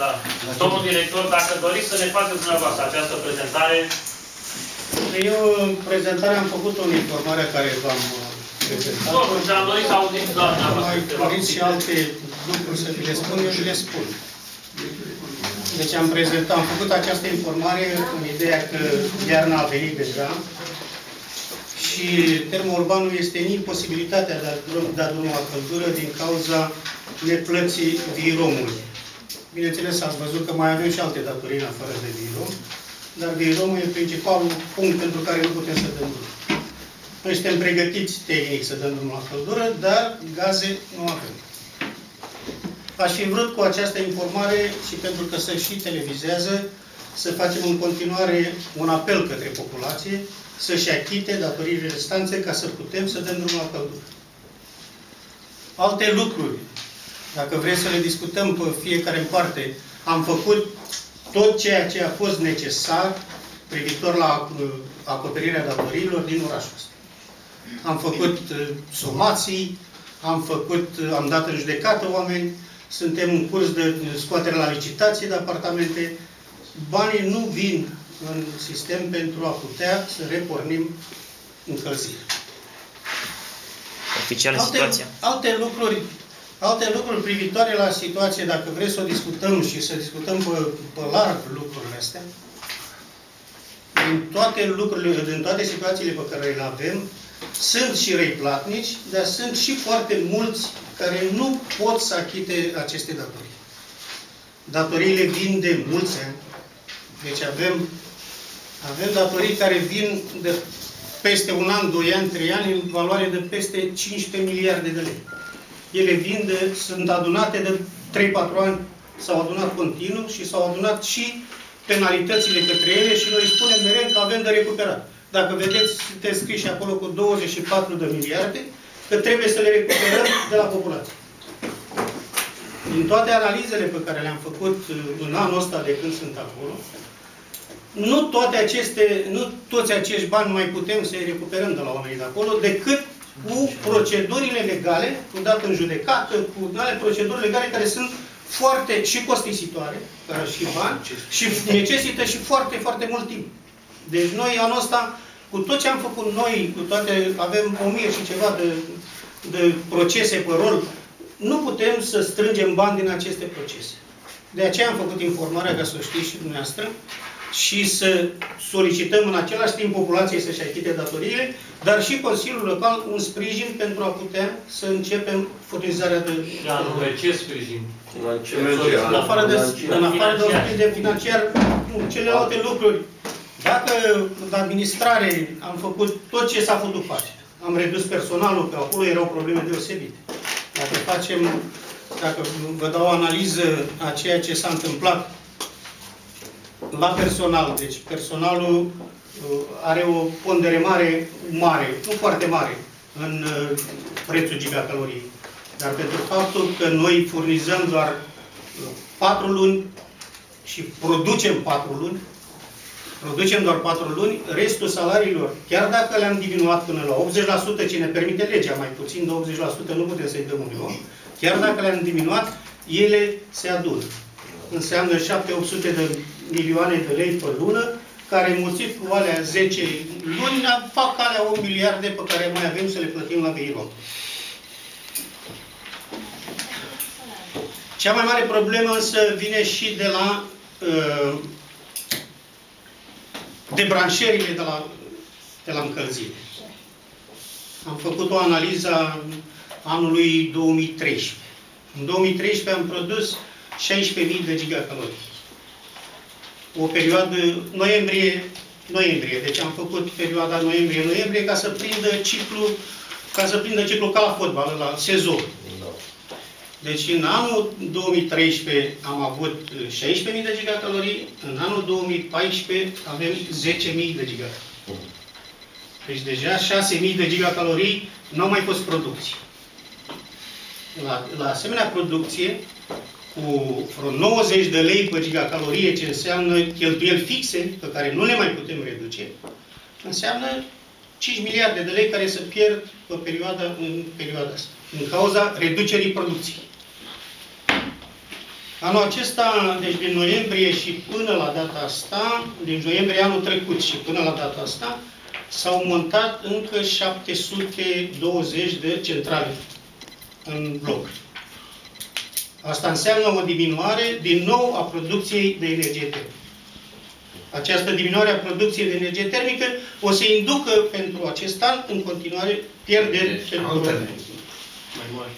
Da. Domnul director, dacă doriți să ne faceți dumneavoastră această prezentare. Eu, prezentarea am făcut o informare care v-am prezentat. Totuși, am dorit să auzim doar dumneavoastră. Mai doriți și alte lucruri să vi le spun, eu vi le spun. Deci am făcut această informare în ideea că iarna a venit deja și termourbanul este în imposibilitatea de a da drumul la căldură din cauza neplății viromului. Bineînțeles, ați văzut că mai avem și alte datorii în afară de virom, dar viromul e principalul punct pentru care nu putem să dăm drum. Noi suntem pregătiți tehnic să dăm drumul la căldură, dar gaze nu avem. Aș fi vrut cu această informare și pentru că se și televizează, să facem în continuare un apel către populație să-și achite datoriile restanțe ca să putem să dăm drumul la căldură. Alte lucruri, dacă vreți să le discutăm pe fiecare în parte, am făcut tot ceea ce a fost necesar privitor la acoperirea datoriilor din orașul ăsta. Am făcut somații, am dat în judecată oameni, suntem în curs de scoatere la licitație de apartamente. Banii nu vin în sistem pentru a putea să repornim încălzirea. Oficială situația. Alte lucruri privitoare la situație, dacă vreți să o discutăm și să discutăm pe larg lucrurile astea, din toate situațiile pe care le avem, sunt și răi platnici, dar sunt și foarte mulți care nu pot să achite aceste datorii. Datoriile vin de mulți ani. Deci avem datorii care vin de peste un an, 2 ani, 3 ani, în valoare de peste 15 miliarde de lei. Ele sunt adunate de 3-4 ani, s-au adunat continuu și s-au adunat și penalitățile către ele și noi spunem mereu că avem de recuperat. Dacă vedeți, sunteți scriși acolo cu 24 de miliarde, că trebuie să le recuperăm de la populație. Din toate analizele pe care le-am făcut în anul ăsta de când sunt acolo, nu toți acești bani mai putem să-i recuperăm de la oamenii de acolo, decât cu procedurile legale, cu dat în judecată, cu ale proceduri legale care sunt foarte și costisitoare, care și bani, și necesită și foarte, foarte mult timp. Deci noi, anul ăsta, cu tot ce am făcut noi, avem 1000 și ceva de procese pe rol, nu putem să strângem bani din aceste procese. De aceea am făcut informarea, ca să o știți și dumneavoastră, și să solicităm în același timp populației să-și achite datoriile, dar și Consiliul Local un sprijin pentru a putea să începem furnizarea de... Ce sprijin? În afară de sprijin financiar, celelalte lucruri. Dacă în administrare am făcut tot ce s-a putut face, am redus personalul, că acolo erau probleme deosebite. Dacă vă dau o analiză a ceea ce s-a întâmplat la personal, deci personalul are o pondere mare, nu foarte mare, în prețul gigacaloriei. Dar pentru faptul că noi furnizăm doar 4 luni și producem 4 luni, doar 4 luni, restul salariilor, chiar dacă le-am diminuat până la 80%, ce ne permite legea, mai puțin de 80% nu putem să-i dăm unui om, chiar dacă le-am diminuat, ele se adună. Înseamnă 700-800 de milioane de lei pe lună, care înmulțit cu alea 10 luni, fac alea 1 miliarde pe care mai avem să le plătim la viitor. Cea mai mare problemă însă vine și de la debranșările de la încălzire. Am făcut o analiză anului 2013. În 2013 am produs 16.000 de gigacalorii. O perioadă noiembrie, deci am făcut perioada noiembrie-noiembrie ca să prindă ciclul ca la fotbal, la sezon. Deci în anul 2013 am avut 16.000 de gigacalorii, în anul 2014 avem 10.000 de gigacalorii. Deci deja 6.000 de gigacalorii nu au mai fost producție. La asemenea producție, cu vreo 90 de lei pe gigacalorie, ce înseamnă cheltuieli fixe, pe care nu le mai putem reduce, înseamnă 5 miliarde de lei care se pierd în perioada asta. din cauza reducerii producției. Anul acesta, deci din noiembrie și până la data asta, din noiembrie anul trecut și până la data asta, s-au montat încă 720 de centrale în bloc. Asta înseamnă o diminuare, din nou, a producției de energie termică. Această diminuare a producției de energie termică o să inducă pentru acest an, în continuare, pierderi pentru mai mari.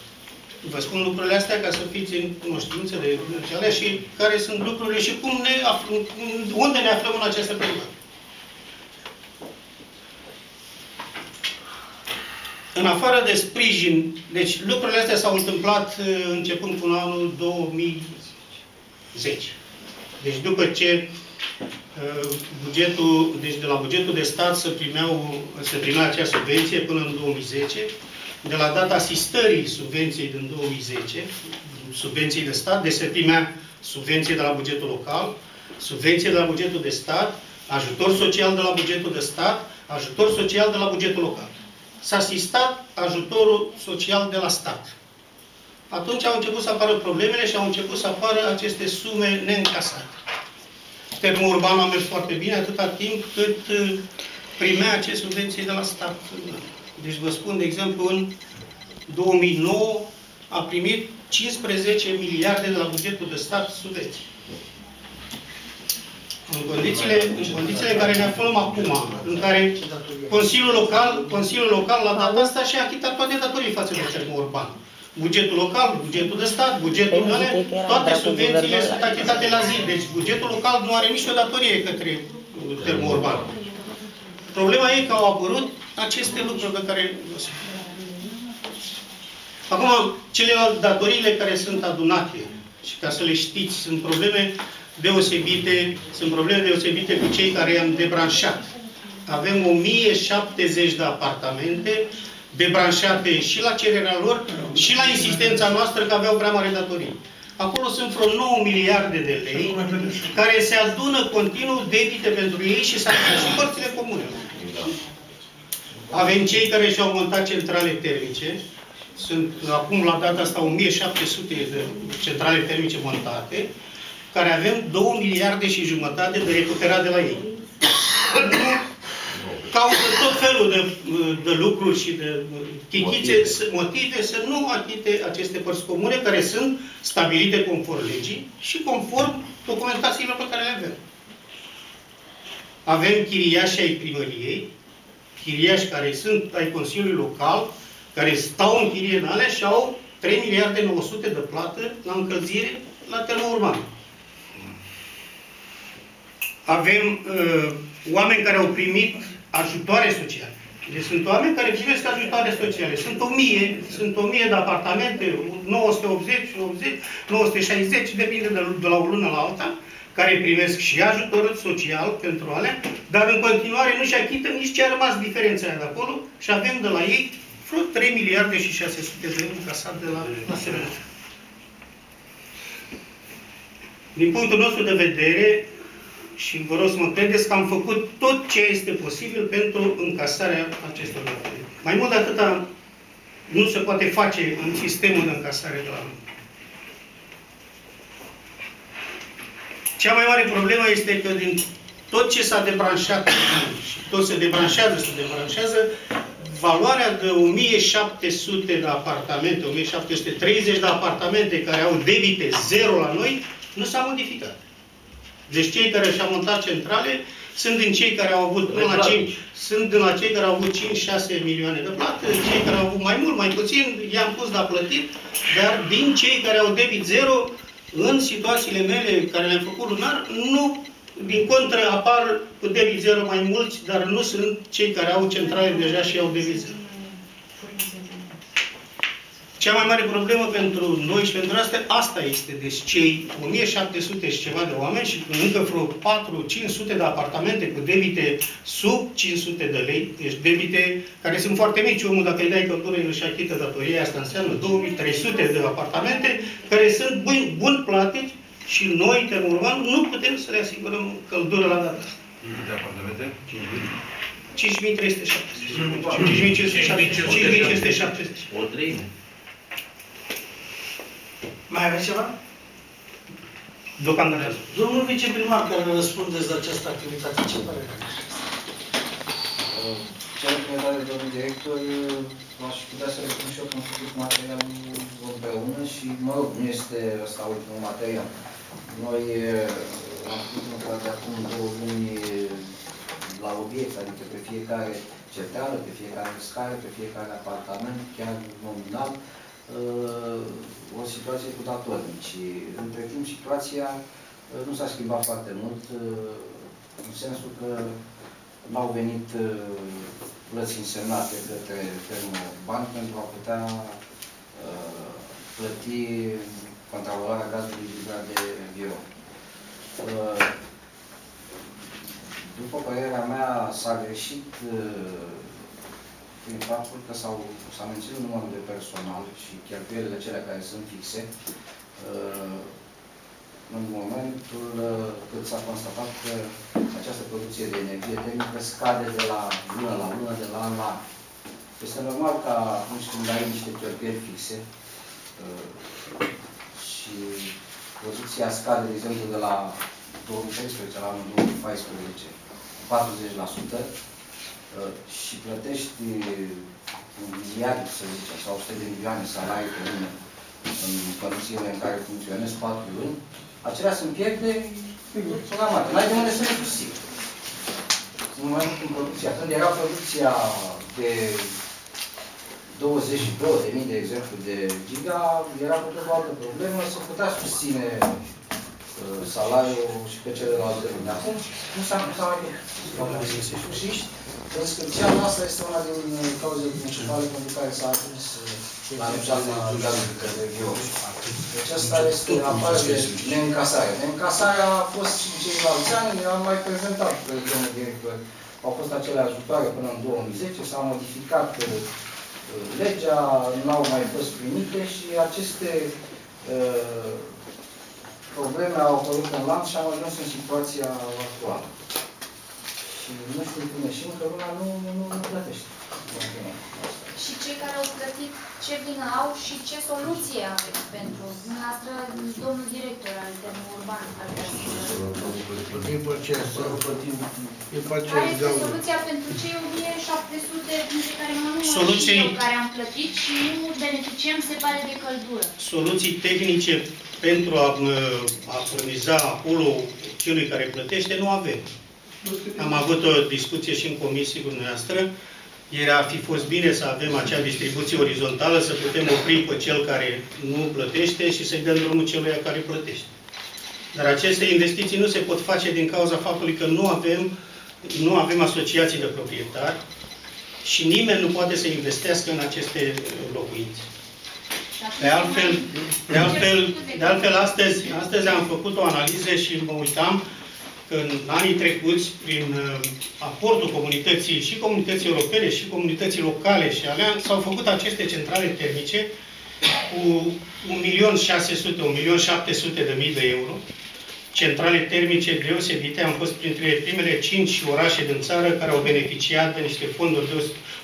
Vă spun lucrurile astea ca să fiți în cunoștință de cele și care sunt lucrurile și cum ne aflăm, unde ne aflăm în această perioadă. În afară de sprijin, deci lucrurile astea s-au întâmplat începând cu anul 2010. Deci după ce deci de la bugetul de stat se primea acea subvenție până în 2010, de la data asistării subvenției din 2010, subvenții de stat, deci se primea subvenție de la bugetul local, subvenție de la bugetul de stat, ajutor social de la bugetul de stat, ajutor social de la bugetul local. S-a asistat ajutorul social de la stat. Atunci au început să apară problemele și au început să apară aceste sume neîncasate. Termourban a mers foarte bine atâta timp cât primea aceste subvenții de la stat. Deci vă spun, de exemplu, în 2009 a primit 15 miliarde de la bugetul de stat subvenții. În condițiile în care ne aflăm acum, în care Consiliul Local la data asta și-a achitat toate datorii față de Termourban. Bugetul local, bugetul de stat, bugetul de toate subvențiile sunt achitate la zi. Deci bugetul local nu are nicio datorie către Termourban. Problema e că au apărut aceste lucruri pe care vă spun. Acum, celelalte datoriile care sunt adunate, și ca să le știți, sunt probleme deosebite cu cei care i-am debranșat. Avem 1070 de apartamente debranșate și la cererea lor și la insistența noastră că aveau prea mare datorie. Acolo sunt vreo 9 miliarde de lei care se adună continuu debite pentru ei și se adună și părțile comune. Avem cei care și-au montat centrale termice. Sunt acum la data asta 1700 de centrale termice montate, care avem 2 miliarde și jumătate de recuperat de la ei. Cauză tot felul de lucruri și de chichițe, motive să nu achite aceste părți comune care sunt stabilite conform legii și conform documentațiilor pe care le avem. Avem chiriași ai primăriei, chiriași care sunt ai Consiliului Local, care stau în chirie în alea și au 3 miliarde 900 de plată la încălzire la Termourban. Avem oameni care au primit ajutoare sociale. Deci sunt oameni care primesc ajutoare sociale. Sunt 1000 de apartamente, 980, 960, depinde de la o lună la alta, care primesc și ajutor social pentru alea, dar în continuare nu-și achită nici ce a rămas diferența aia de acolo și avem de la ei vreo 3 miliarde și 600 de euro încasat de la SRL. Din punctul nostru de vedere, și vă rog să mă credeți că am făcut tot ce este posibil pentru încasarea acestor datorii. Mai mult de atâta nu se poate face în sistemul de încasare de la noi. Cea mai mare problemă este că din tot ce s-a debranșat și tot se debranșează, valoarea de 1700 de apartamente, 1730 de apartamente care au debite zero la noi, nu s-a modificat. Deci cei care și-au montat centrale sunt din cei care au avut cei care au avut 5-6 milioane de plată, cei care au avut mai mult, mai puțin, i-am pus la plătit, dar din cei care au debit zero, în situațiile mele care le-am făcut lunar, nu, din contră, apar cu debit zero mai mulți, dar nu sunt cei care au centrale deja și au debit zero. Cea mai mare problemă pentru noi și pentru asta este. Deci cei 1700 și ceva de oameni și încă vreo 400-500 de apartamente cu debite sub 500 de lei, deci debite care sunt foarte mici. Omul, dacă îi dai căldură, își achită datoria, asta înseamnă 2300 de apartamente care sunt bun platici și noi, Termourban, nu putem să le asigurăm căldură la data asta. De apartamente? 5370. 5570. O treime. Mai aveți ceva? Deocamdată. Domnul viceprimar, care răspundeți de această activitate, ce părere aveți? Ce recomandare, domnul director, aș putea să răspund și eu că am făcut materialul împreună și, mă rog, nu este ăsta ultimul material. Noi am făcut un de acum 2 luni la obiect, adică pe fiecare centrală, pe fiecare scară, pe fiecare apartament, chiar nominal, o situație cu datornici. Între timp, situația nu s-a schimbat foarte mult, în sensul că n-au venit plăți însemnate către Termoban pentru a putea plăti contravalarea gazului livrat de birou. După părerea mea, s-a greșit prin faptul că s-a menținut numărul de personal și cheltuielile cele care sunt fixe în momentul când s-a constatat că această producție de energie termică scade de la lună la lună, de la an la an. Este normal ca atunci când ai niște cheltuieli fixe și producția scade, de exemplu, de la 2013 la anul 2014, 40%, și plătești 1 miliard, să zicem, sau 100 de milioane salarii pe lună în condițiile în care funcționezi 4 luni, acelea sunt pierderi programate. N-ai de unde să le susții. În momentul când producția, când era producția de 22.000, de exemplu, de giga, era cu tot o altă problemă, se putea susține salariul și pe celelalte luni. Acum nu s-a mai făcut. Și prescripția noastră este una din cauzele principale pentru care s-a ajuns la gazul de bio. Deci asta este afară de neîncasare. Neîncasarea a fost și în ceilalți ani, am mai prezentat, domnul director. Au fost acele ajutoare până în 2010, s-a modificat legea, n-au mai fost primite și aceste probleme au apărut în lanț și am ajuns în situația actuală. Și nu știu cum ieșim, că lumea nu plătește. Și cei care au plătit, ce vină au și ce soluție aveți pentru dumneavoastră, domnul director al Termourban? Care este soluția pentru cei 1700 dintre care mă număr și eu care am plătit și nu beneficiem, se pare, de căldură? Soluții tehnice pentru a furniza acolo celui care plătește nu avem. Am avut o discuție și în comisie cu dumneavoastră. Ieri ar fi fost bine să avem acea distribuție orizontală, să putem opri pe cel care nu plătește și să-i dăm drumul celuia care plătește. Dar aceste investiții nu se pot face din cauza faptului că nu avem asociații de proprietari și nimeni nu poate să investească în aceste locuințe. De altfel astăzi am făcut o analiză și mă uitam că în anii trecuți, prin aportul comunității și comunității europene și comunității locale și alea, s-au făcut aceste centrale termice cu 1.600.000 de euro. Centrale termice deosebite, am fost printre primele 5 orașe din țară care au beneficiat de niște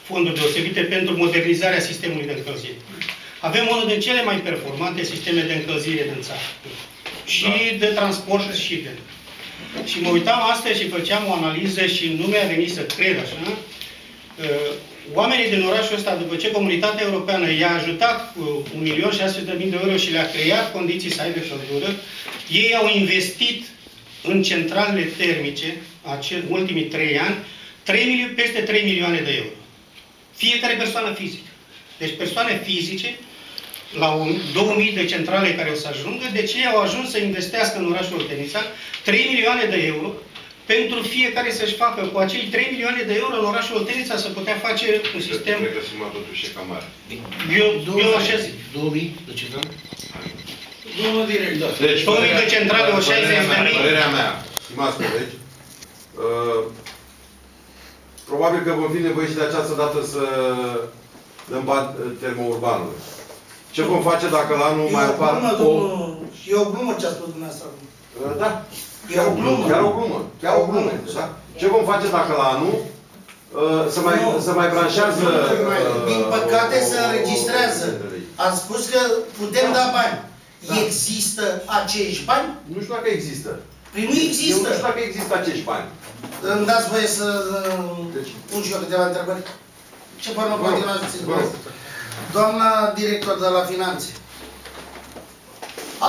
fonduri deosebite pentru modernizarea sistemului de încălzire. Avem unul din cele mai performante sisteme de încălzire din țară. Și de transport și de... Și mă uitam astăzi și făceam o analiză și nu mi-a venit să cred așa. Oamenii din orașul ăsta, după ce Comunitatea Europeană i-a ajutat cu 1.600.000 de euro și le-a creat condiții să aibă căldură, ei au investit în centralele termice, în ultimii 3 ani, peste 3 milioane de euro. Fiecare persoană fizică. Deci persoane fizice, la 2000 de centrale care o să ajungă, deci ei au ajuns să investească în orașul Oltenița 3 milioane de euro pentru fiecare să-și facă cu acei 3 milioane de euro în orașul Oltenița să putea face un sistem... Cred că suma totuși e cam mare. Eu așa zic. 2000 de centrale? Domnul director. Deci, 2000 de centrale, o 60.000. Părerea mea, stimați colegi, probabil că vom fi nevoiți de această dată să dăm bani termourbanului. Ce vom face dacă la anul mai apar... E o glumă ce a spus dumneavoastră. Da. E o glumă. Chiar o glumă. Chiar o glumă. Da? Ce vom face dacă la anul să mai branșează... Din păcate se înregistrează. Am spus că putem da bani. Există acești bani? Nu știu dacă există. Păi nu Eu există. nu știu dacă există acești bani. Îmi dați voie să pun și eu câteva întrebări? Ce formă continuați? Doamna director de la Finanțe,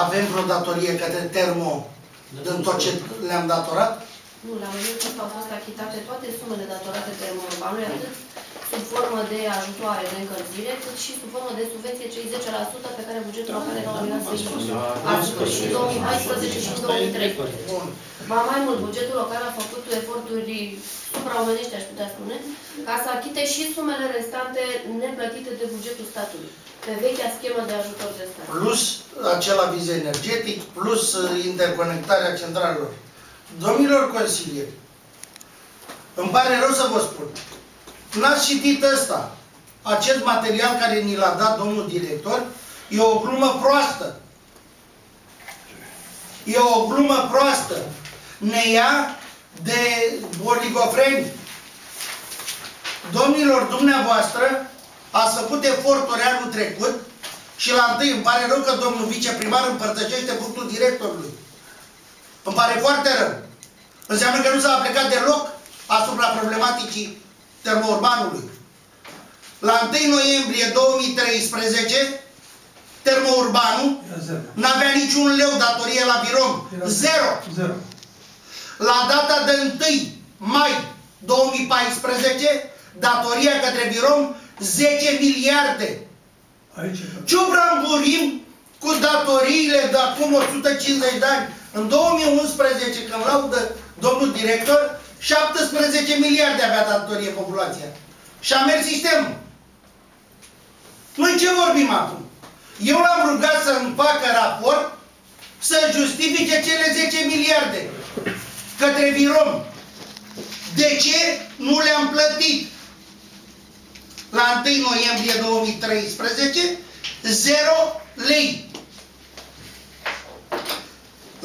avem vreo datorie către Termo din tot ce le-am datorat? Nu, la momentul au fost achitate toate sumele datorate Termourbanului, atât sub formă de ajutoare de încălzire, cât și sub formă de subvenție, cei 10% pe care bugetul local era obligat să-i asume și în 2014 și în 2013. Ba mai mult, bugetul local a făcut eforturi supraomenești, aș putea spune, ca să achite și sumele restante neplătite de bugetul statului, pe vechea schemă de ajutor de stat. Plus acel aviz energetic, plus interconectarea centralelor. Domnilor consilieri, îmi pare rău să vă spun, n-ați citit ăsta, acest material care ni l-a dat domnul director, e o glumă proastă. E o glumă proastă. Ne ia de oligofreni. Domnilor, dumneavoastră, ați făcut eforturi anul trecut și la întâi îmi pare rău că domnul viceprimar împărtășește punctul directorului. Îmi pare foarte rău. Înseamnă că nu s-a aplicat deloc asupra problematicii Termourbanului. La 1 noiembrie 2013, Termourbanul n-avea niciun leu datorie la Virom. Zero. La data de 1 mai 2014, datoria către Virom 10 miliarde. Ciubramburim cu datoriile de acum 150 de ani. În 2011, când laudă domnul director, 17 miliarde avea datorie populația. Și a mers sistemul. Noi ce vorbim acum? Eu l-am rugat să-mi facă raport să justifice cele 10 miliarde către Virom. De ce nu le-am plătit? La 1 noiembrie 2013, 0 lei.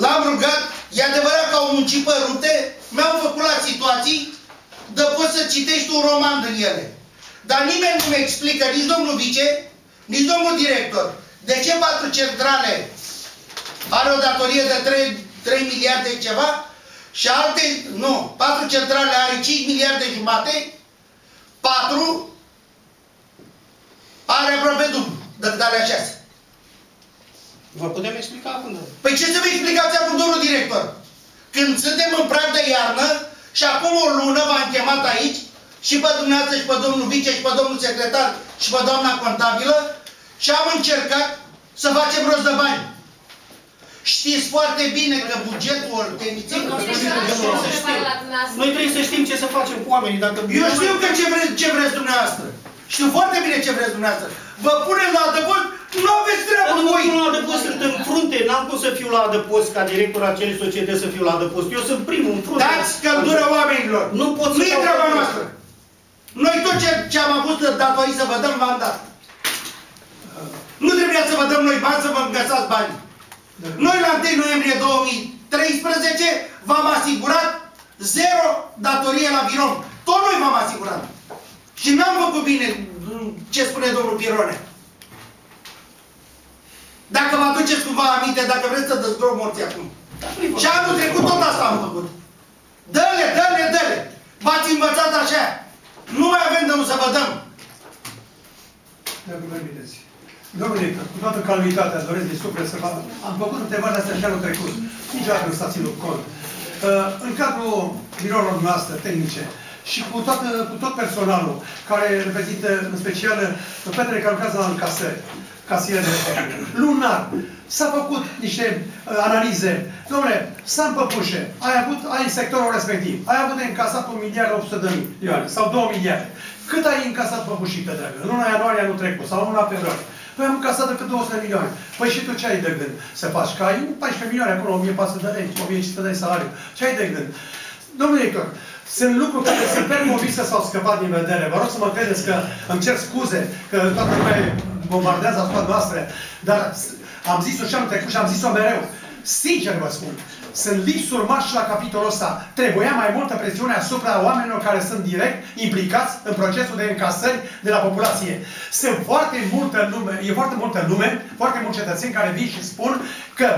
L-am rugat, e adevărat că au muncit pe rute, mi-au făcut la situații de poți să citești un roman din ele. Dar nimeni nu mi explică, nici domnul vice, nici domnul director, de ce 4 centrale are o datorie de 3 miliarde ceva și alte, nu, 4 centrale are 5 miliarde jumate, 4 are aproape dublu decât alea 6. Vă putem explica acum? Păi ce să vă explicați acum, domnul director? Când suntem în prag de iarnă și acum o lună v-am chemat aici și pe dumneavoastră și pe domnul vice și pe domnul secretar și pe doamna contabilă și am încercat să facem rost de bani. Știți foarte bine că bugetul Noi trebuie să știm ce să facem cu oamenii. Dacă eu știu că ce vreți dumneavoastră. Știu foarte bine ce vreți dumneavoastră. Vă punem la adăpost, nu aveți treabă cu voi. Nu la adăpost, sunt în frunte, n-am cum să fiu la adăpost ca director acelei societăți să fiu la adăpost. Eu sunt primul în frunte. Dați căldură oamenilor. Nu pot să... Nu e treaba noastră. Noi tot ce am avut datorii să vă dăm, v-am dat. Nu trebuia să vă dăm noi bani să vă îngăsați bani. Noi la 1 noiembrie 2013 v-am asigurat 0 datorie la Virom. Tot noi v-am asigurat. Și n-am făcut bine ce spune domnul Pirone. Dacă vă aduceți cumva aminte, dacă vreți să dezgrop morții acum. Și anul trecut tot asta am făcut. Dă-le, dă-le, dă-le. V-ați învățat așa. Nu mai avem de unde să vă dăm. Dacă vă vedeți. Domnule, cu toată calmitatea, doresc din suflet să vă... Am făcut întrebarea astea și anul trecut. Niciodată nu s-a ținut cont. În cadrul birourilor noastre tehnice și cu tot personalul care reprezintă în special fetele care lucrează la încasări, casiere, lunar, s-a făcut niște analize. Dom'le, Sam Păpușe, ai în sectorul respectiv, ai avut de încasat 1.800.000 sau 2 miliarde. Cât ai încasat Păpușită, dragă? În luna ianuarie anul trecut sau în luna februarie? Păi am încasat decât 200 de milioane. Păi și tu ce ai de gând să faci? Că ai 14 milioane acolo, 1400 de lei, 1500 de lei salariu. Ce ai de gând? Domnule director, sunt lucruri care sunt permovise sau scăpat din vedere. Vă rog să mă credeți că îmi cer scuze că toată lumea bombardează asupra noastră, dar am zis-o și anul trecut și am zis-o mereu. Sincer vă spun, sunt lipsuri mari și la capitolul ăsta. Trebuia mai multă presiune asupra oamenilor care sunt direct implicați în procesul de încasări de la populație. Sunt foarte multă lume, foarte mulți cetățeni care vin și spun că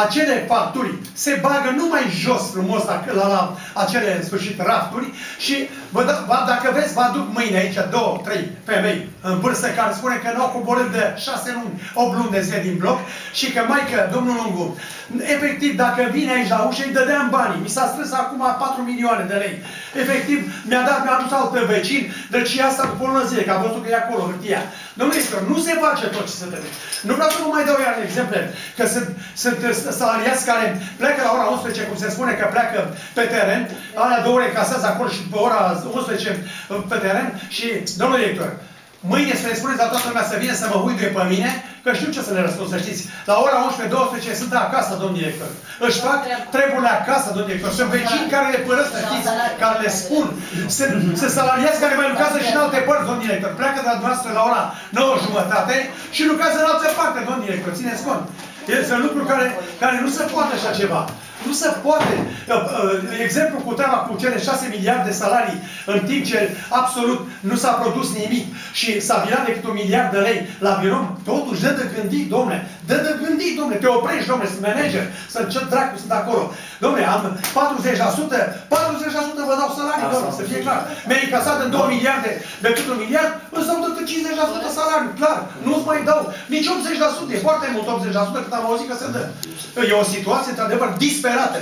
acele facturi se bagă numai jos frumos la acele, în sfârșit, rafturi și dacă vreți, vă aduc mâine aici 2-3 femei în vârstă care spune că nu au coborât de 6 luni, 8 luni de zile din bloc și că maică, domnul Lungu, efectiv, dacă vine aici la ușă, îi dădeam banii. Mi s-a strâns acum 4 milioane de lei. Efectiv, mi-a adus alt vecin, deci asta după o lună zile, că a văzut că e acolo hârtia. Domnule Istor, nu se face tot ce se trebuie. Nu vreau să vă mai dau iar exemple, că sunt salariați care pleacă la ora 11, cum se spune că pleacă pe teren, alea 2 ore casează acolo și după ora 11 pe teren și, domnule director, mâine să le spuneți la toată lumea să vină să mă uite pe mine, că știu ce să le răspund, să știți. La ora 11-12 sunt acasă, domn director. Își fac treburile acasă, domn director. Sunt vecini care le părăsc, să știți, care le spun. Sunt salariați care mai lucrează și în alte părți, domn director. Pleacă de la dumneavoastră la ora 9:30 și lucrează în altă parte, domn director. Țineți cont. Sunt lucruri care nu se poate așa ceva. Nu se poate. Exemplu cu treaba cu cele 6 miliarde de salarii, în timp ce absolut nu s-a produs nimic și s-a virat decât 1 miliard de lei la birou, totuși dă de gândit, domne. Dă de gândit, domne. Te oprești, domne, sunt manager, sunt ce dracu sunt acolo. Domne, am 40% vă dau salarii, domne, să fie clar. Mi-ai încasat în 2 miliarde decât 1 miliard, îți dau decât 50% salariu, clar. Nu-ți mai dau nici 80%, e foarte mult 80% cât am auzit că se dă. E o situație, într-adevăr, disperată.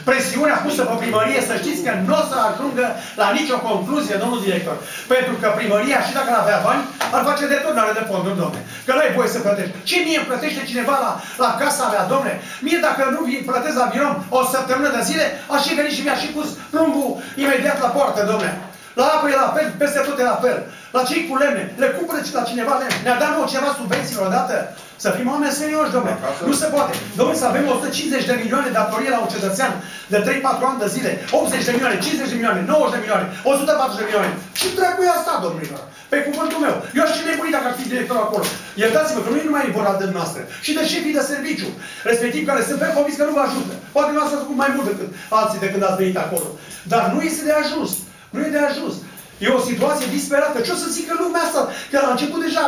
Presiunea pusă pe primărie, să știți că nu o să ajungă la nicio concluzie, domnul director. Pentru că primăria, și dacă n-avea bani, ar face deturnare de fonduri, domne. Că n-ai voie să plătești. Ce mie îmi plătește cineva la casa mea, domne? Mie dacă nu plătesc la birom o săptămână de zile, aș și venit și mi-a și pus plumbul imediat la poartă, domne. La apă e la fel, peste tot e la fel. La cei cu lemne, le cumpără la cineva lemne. Ne-a dat nouă ceva subvenții odată? Să fim oameni serioși, domnule. Nu se poate. Domnule, să avem 150 de milioane datorie la un cetățean de 3-4 ani de zile, 80 de milioane, 50 de milioane, 90 de milioane, 140 de milioane. Și dracu e asta, domnilor. Pe cuvântul meu. Eu aș fi nebunit dacă ar fi director acolo. Iertați-mă că nu e numai vorba de noastră. Și de șefii de serviciu. Respectiv care sunt pe convins că nu vă ajută. Poate nu ați făcut mai mult decât alții de când ați venit acolo. Dar nu este de ajuns. Nu e de ajuns. E o situație disperată. Ce o să zică lumea asta? Că a început deja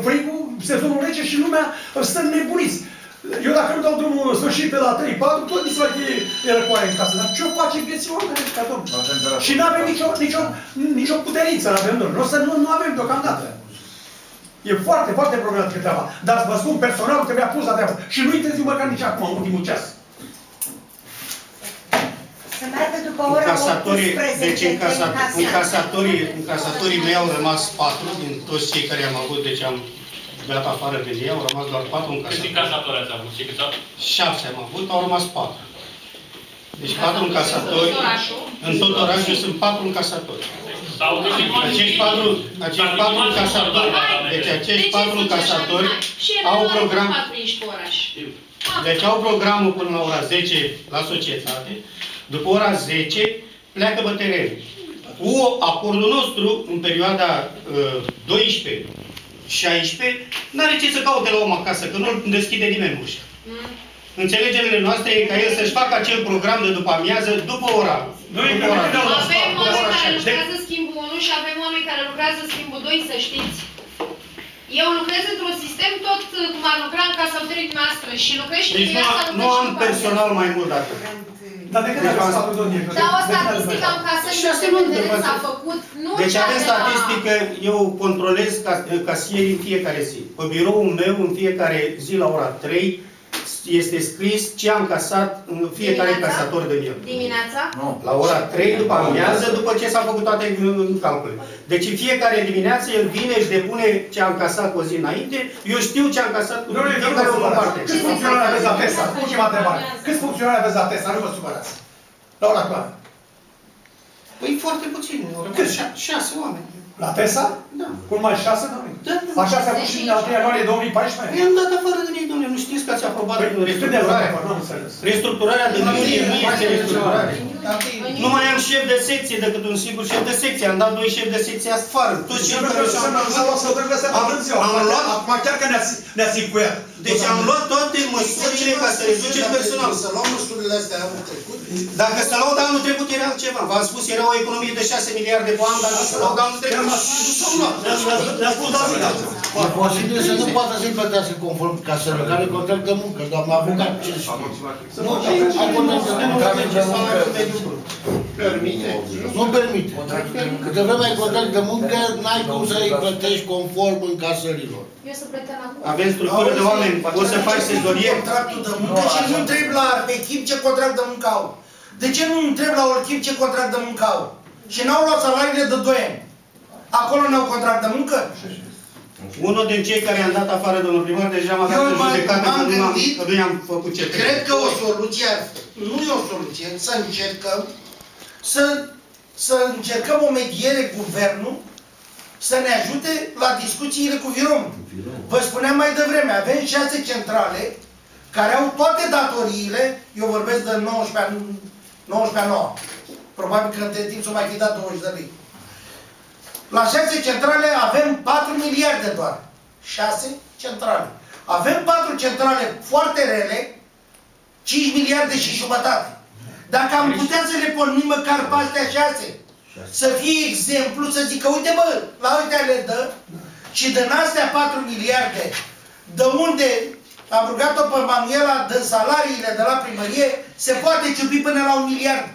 frigul, sezonul rece și lumea stă nebuniți. Eu dacă nu dau drumul în sfârșit pe la 3-4, tot mi se va e răcoare în casă. Dar ce o face vieții oameni ca domnul? Și nu avem nicio puterință la avem noi. Nu avem deocamdată. E foarte, foarte problematică treaba. Dar vă spun, personalul trebuia pus la treabă. Și nu-i târziu măcar nici acum, în ultimul ceas. Să meargă după ora 18. Deci încasatorii mei au rămas 4 din toți cei care am avut, deci am dat afară de ei, au rămas doar 4 încasatori. Câți încasatori ați avut? 7 am avut, au rămas 4. Deci 4 încasatori. În tot orașul sunt 4 încasatori. Acești 4 încasatori, deci acești 4 încasatori au program. Deci au programul până la ora 10 la societate. După ora 10 pleacă pe teren. Cu acordul nostru, în perioada 12-16, n-are ce să caute la om acasă, că nu-l deschide nimeni ușa. Înțelegerile noastre e ca el să-și facă acel program de după amiază, după ora. Avem oameni care lucrează schimbul 1 și avem oameni care lucrează schimbul 2, să știți. Eu lucrez într-un sistem tot cum ar lucra în casa autorii noastre și lucrez și deci nu am personal mai mult dacă. Dar de câte ori s-a făcut? Da, o statistică în casării de vedere s-a făcut. Deci avem statistică, eu controlez casierii în fiecare zi. Pe biroul meu, în fiecare zi la ora 3, este scris ce am casat în fiecare casator de mine. Dimineața? Nu. La ora 3 după amiază, după ce s-a făcut toate calculele. Deci în fiecare dimineață el vine și depune ce am casat cu o zi înainte, eu știu ce am casat cu fiecare o parte. Câți funcționari aveți la TESA? Ultima întrebare. Câți funcționari aveți la TESA? Nu vă supărați. La ora actuală. Păi foarte puțin. Câți? 6 oameni. La TESA? Da. Cum mai 6, domnule? Așa s-a pus și în al treia ianuarie 2014? I-am dat afară din ei, domnule, nu știți că ați aprobat restructurarea. Restructurarea de iunie nu este restructurare. Nu mai am șef de secție decât un singur șef de secție. Am dat 2 șefi de secție afară. Toți cei care am luat, acum chiar că ne-ați incuiat. Deci am luat toate măsurile ca să reducem personal. Să luăm măsurile astea anul trecut. Dacă să luau de anul trecut era altceva. V-am spus, era o economie de 6 miliarde pe an, dacă să luau de anul trecut. Ne-a spus David. E posibil să nu poată să-i plătească conform caselor, care contract de muncă, doamna avocat, ce știu. Nu, ai contract de muncă. Permite. Nu permite. Câte vreme ai contract de muncă, n-ai cum să-i plătești conform încasărilor. Eu să plătăm acum. Avem structură de oameni, poți să faci sezorie. Contractul de muncă și nu întreb la Arbechim ce contract de muncă au. De ce nu întreb la Orchim ce contract de muncă au? Și n-au luat salariile de 2 ani. Acolo n-au contract de muncă? Unul din cei care i-am dat afară, domnul primar, deja m-a dat în judecată că nu i-am făcut ce trebuie. Cred că o soluție, nu e o soluție, să încercăm o mediere guvernul să ne ajute la discuțiile cu Virom. Vă spuneam mai devreme, avem 6 centrale care au toate datoriile, eu vorbesc de 19 probabil că între timp s-o mai fi dat 20 de lei. La 6 centrale avem 4 miliarde doar. 6 centrale. Avem 4 centrale foarte rele, 5 miliarde și jumătate. Dacă am putea să le pornim măcar pe astea 6, să fie exemplu, să zică, uite bă, la uite le dă, și din astea 4 miliarde, de unde am rugat-o pe Manuela, din salariile de la primărie, se poate ciupi până la 1 miliard.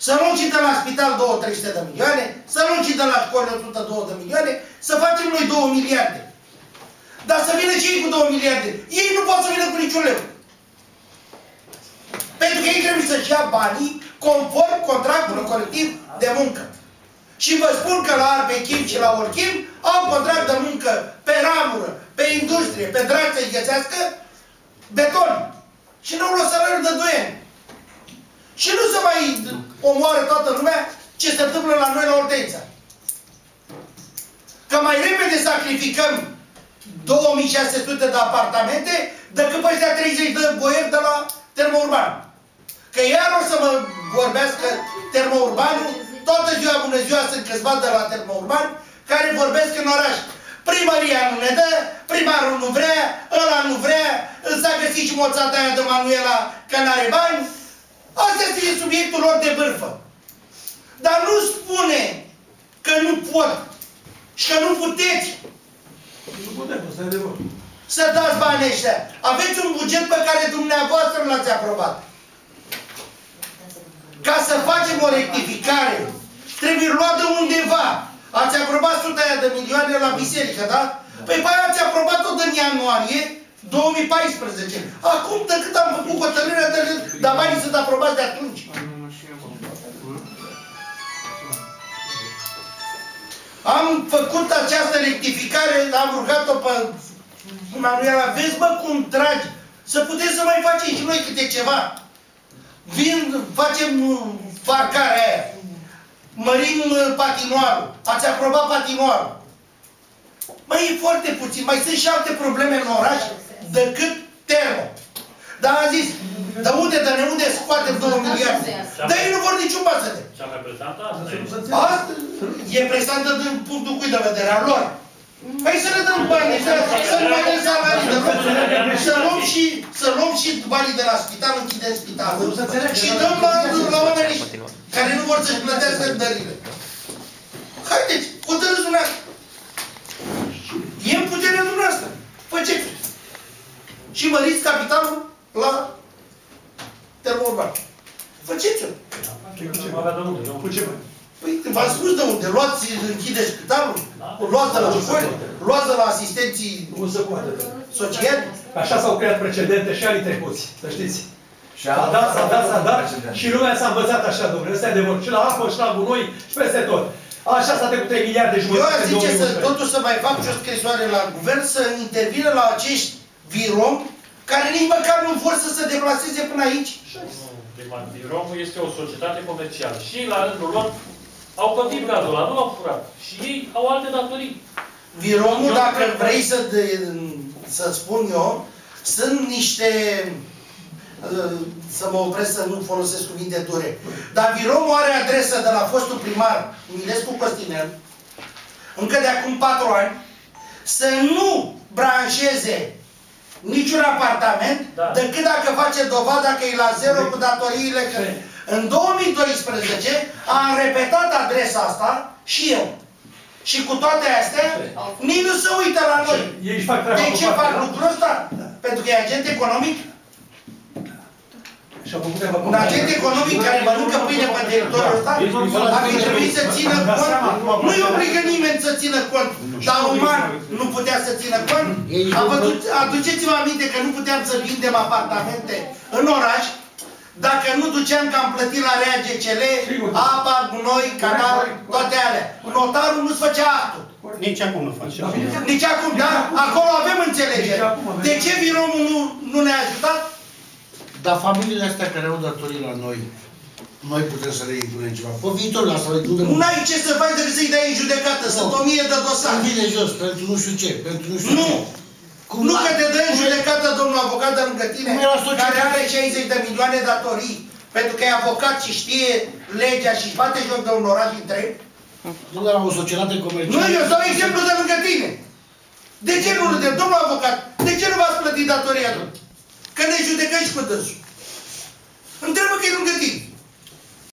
Să luăm și de la spital 200-300 de milioane, să luăm și de la școli 102 de milioane, să facem noi 2 miliarde. Dar să vină cei cu 2 miliarde. Ei nu pot să vină cu niciun leu. Pentru că ei trebuie să-și ia banii conform contractului colectiv de muncă. Și vă spun că la Arbechim și la Orchim au contract de muncă pe ramură, pe industrie, pe drag să-i găsească beton. Și nu au luat salariul de 2 ani. Și nu se mai omoară toată lumea ce se întâmplă la noi la Ortența. Că mai repede sacrificăm 2600 de apartamente decât pe ăștia 30 de boieri de la Termourban. Că iar o să mă vorbească Termourbanul, toată ziua, bună ziua, sunt câțiva de la Termourban care vorbesc în oraș. Primăria nu ne dă, primarul nu vrea, ăla nu vrea, s-a găsit și moțata aia de Manuela că n-are bani. Asta este subiectul lor de bârfă. Dar nu spune că nu pot și că nu puteți. Nu putem, asta e adevăr. Să dați banii ăștia. Aveți un buget pe care dumneavoastră nu l-ați aprobat. Ca să facem o rectificare, trebuie luat de undeva. Ați aprobat 100 de milioane la biserică, da? Păi aia ați aprobat-o din ianuarie 2014. Acum, de cât am făcut hotărârea, dar banii sunt aprobați de atunci. Am făcut această rectificare, am rugat-o pe Manuela, vezi bă cum tragi, să puteți să mai facem și noi câte ceva. Facem farcarea aia, mărim patinoarul, ați aprobat patinoarul. Mai e foarte puțin, mai sunt și alte probleme în oraș decât termo. Dar am zis, de unde scoatem 2 miliarde? Dar ei nu vor niciun pasăre. Cea mai prezentă asta e prezentă din punctul cui de vedere al lor. Păi să le dăm banii, să nu mai dăm salarii, să luăm și banii de la spital, închidem spitalul și dăm la oamenii care nu vor să-și plătească dările. Haideți, hotărâți dumneavoastră. E în puterea dumneavoastră. Faceți. Și măriți capitalul la Termourban. Faceți-o. Cu ce bani? Păi, v-am spus de unde. Luați, închideți spitalul, luați de la școli, luați de la asistenții sociali. Așa s-au creat precedente și anii trecuți, să știți. S-a dat și lumea s-a învățat așa, domnule. Ăsta e adevăr. Și la apă, și la gunoi, și peste tot. Așa s-a trecut 3 miliarde și jumătate. Eu aș zice să totuși să mai fac și o scrisoare la guvern să intervină la acești virom care nici măcar nu vor să se deplaseze până aici. Viromul este o societate comercială și la rândul lor au plătit gazul ăla, nu l-au furat. Și ei au alte datorii. Viromul, dacă vrei să spun eu, sunt niște, să mă opresc să nu folosesc cuvinte dure, dar Viromul are adresă de la fostul primar Milescu Costinel, încă de acum 4 ani, să nu branșeze niciun apartament, decât dacă face dovada că e la zero cu datoriile. În 2012 am repetat adresa asta și eu. Și cu toate astea, nici nu se uită la noi. De ce fac lucrul ăsta? Pentru că e agent economic? Un agent economic care mănâncă pâine pe teritoriul ăsta ar fi trebuit să țină cont. Nu-i obligă nimeni să țină cont, dar uman nu putea să țină cont. Aduceți-vă aminte că nu puteam să vindem apartamente în oraș dacă nu duceam că am plătit la REA-GCL, apa, gunoi, canal, toate alea. Notarul nu-ți făcea actul. Nici acum nu face. Nici acum, da? Acolo avem înțelegere. De ce Viromul nu ne-a ajutat? Dar familiile astea care au datorii la noi, noi putem să le impunem ceva. Pe viitor, la să le impunem. Nu ai ce să faci decât să-i dai în judecată. Sunt 1000 de dosare. Îmi vine jos, pentru nu știu ce, pentru nu știu ce. Nu că te dă în judecată domnul avocat de lângă tine, care are 60 de milioane datorii, pentru că e avocat și știe legea și își bate joc de un oraș întreg. Nu, dar la o societate comercială... Nu, eu dau exemplu de lângă tine. De ce nu râde? Domnul avocat, de ce nu v-ați plătit datoria lui? Că ne judecăm și cu dânsul. Întreabă că e lângă tine.